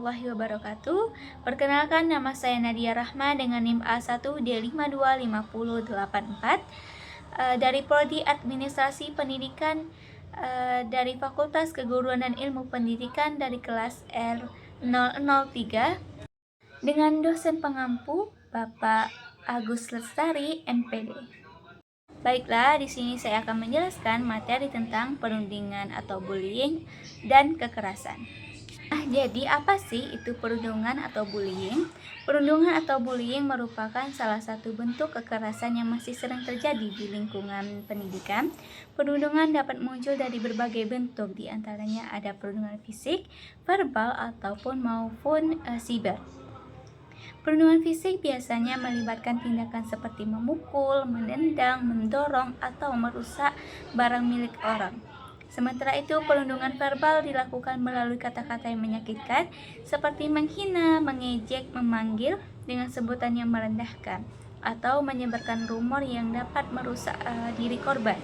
warahmatullahi wabarakatuh. Perkenalkan, nama saya Nadia Rahma dengan NIM A1D52584 dari Prodi Administrasi Pendidikan dari Fakultas Keguruan dan Ilmu Pendidikan dari kelas R003 dengan dosen pengampu Bapak Agus Lestari, MPD. Baiklah, di sini saya akan menjelaskan materi tentang perundingan atau bullying dan kekerasan. Jadi apa sih itu perundungan atau bullying? Perundungan atau bullying merupakan salah satu bentuk kekerasan yang masih sering terjadi di lingkungan pendidikan. Perundungan dapat muncul dari berbagai bentuk, di antaranya ada perundungan fisik, verbal, maupun siber. Perundungan fisik biasanya melibatkan tindakan seperti memukul, menendang, mendorong, atau merusak barang milik orang. Sementara itu, perundungan verbal dilakukan melalui kata-kata yang menyakitkan seperti menghina, mengejek, memanggil dengan sebutan yang merendahkan, atau menyebarkan rumor yang dapat merusak diri korban.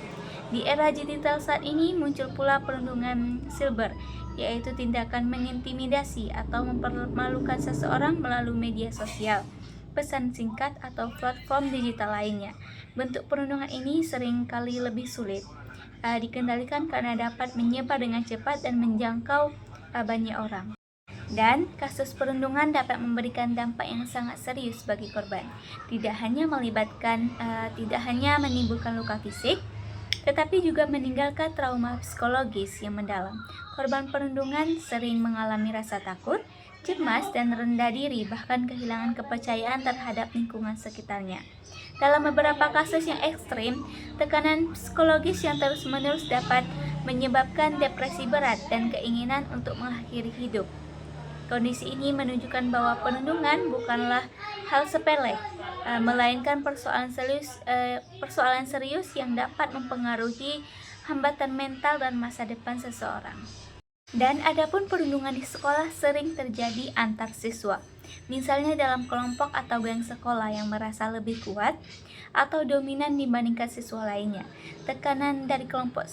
Di era digital saat ini muncul pula perundungan cyber, yaitu tindakan mengintimidasi atau mempermalukan seseorang melalui media sosial, pesan singkat, atau platform digital lainnya. Bentuk perundungan ini sering kali lebih sulit dikendalikan karena dapat menyebar dengan cepat dan menjangkau banyak orang. Dan kasus perundungan dapat memberikan dampak yang sangat serius bagi korban. Tidak hanya menimbulkan luka fisik, tetapi juga meninggalkan trauma psikologis yang mendalam. Korban perundungan sering mengalami rasa takut, cemas, dan rendah diri, bahkan kehilangan kepercayaan terhadap lingkungan sekitarnya. Dalam beberapa kasus yang ekstrim, tekanan psikologis yang terus-menerus dapat menyebabkan depresi berat dan keinginan untuk mengakhiri hidup. Kondisi ini menunjukkan bahwa perundungan bukanlah hal sepele, melainkan persoalan serius yang dapat mempengaruhi hambatan mental dan masa depan seseorang. Dan adapun perundungan di sekolah sering terjadi antar siswa, misalnya dalam kelompok atau geng sekolah yang merasa lebih kuat atau dominan dibandingkan siswa lainnya. Tekanan dari kelompok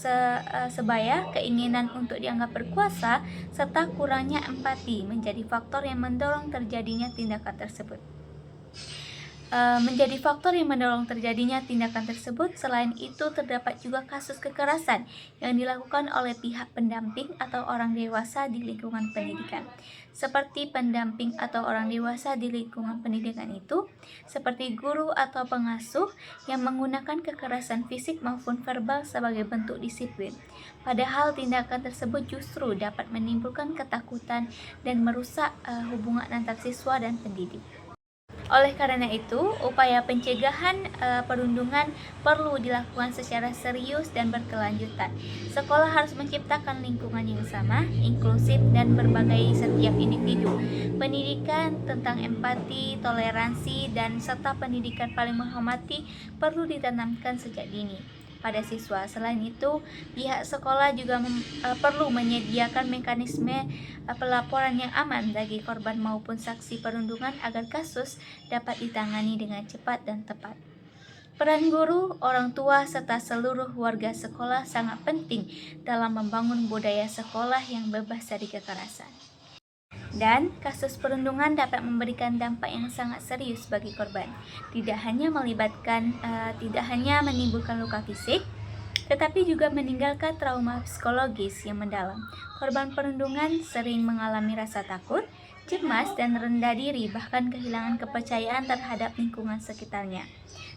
sebaya, keinginan untuk dianggap berkuasa, serta kurangnya empati menjadi faktor yang mendorong terjadinya tindakan tersebut. Selain itu, terdapat juga kasus kekerasan yang dilakukan oleh pihak pendamping atau orang dewasa di lingkungan pendidikan. Seperti pendamping atau orang dewasa di lingkungan pendidikan itu, seperti guru atau pengasuh yang menggunakan kekerasan fisik maupun verbal sebagai bentuk disiplin. Padahal tindakan tersebut justru dapat menimbulkan ketakutan dan merusak hubungan antar siswa dan pendidik. Oleh karena itu, upaya pencegahan perundungan perlu dilakukan secara serius dan berkelanjutan. Sekolah harus menciptakan lingkungan yang sama, inklusif, dan berbagai setiap individu. Pendidikan tentang empati, toleransi, dan serta pendidikan paling menghormati perlu ditanamkan sejak dini pada siswa. Selain itu, pihak sekolah juga perlu menyediakan mekanisme pelaporan yang aman bagi korban maupun saksi perundungan agar kasus dapat ditangani dengan cepat dan tepat. Peran guru, orang tua, serta seluruh warga sekolah sangat penting dalam membangun budaya sekolah yang bebas dari kekerasan. Dan kasus perundungan dapat memberikan dampak yang sangat serius bagi korban. Tidak hanya menimbulkan luka fisik, tetapi juga meninggalkan trauma psikologis yang mendalam. Korban perundungan sering mengalami rasa takut, cemas, dan rendah diri, bahkan kehilangan kepercayaan terhadap lingkungan sekitarnya.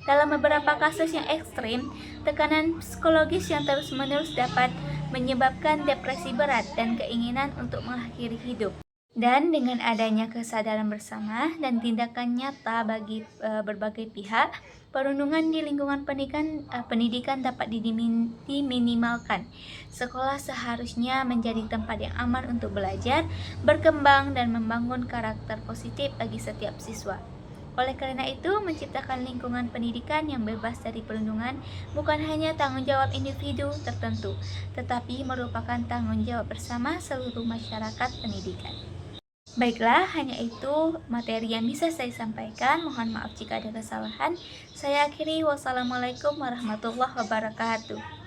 Dalam beberapa kasus yang ekstrim, tekanan psikologis yang terus-menerus dapat menyebabkan depresi berat dan keinginan untuk mengakhiri hidup. Dan dengan adanya kesadaran bersama dan tindakan nyata bagi berbagai pihak, perundungan di lingkungan pendidikan dapat diminimalkan. Sekolah seharusnya menjadi tempat yang aman untuk belajar, berkembang, dan membangun karakter positif bagi setiap siswa. Oleh karena itu, menciptakan lingkungan pendidikan yang bebas dari perundungan bukan hanya tanggung jawab individu tertentu, tetapi merupakan tanggung jawab bersama seluruh masyarakat pendidikan. Baiklah, hanya itu materi yang bisa saya sampaikan. Mohon maaf jika ada kesalahan. Saya akhiri. Wassalamualaikum warahmatullahi wabarakatuh.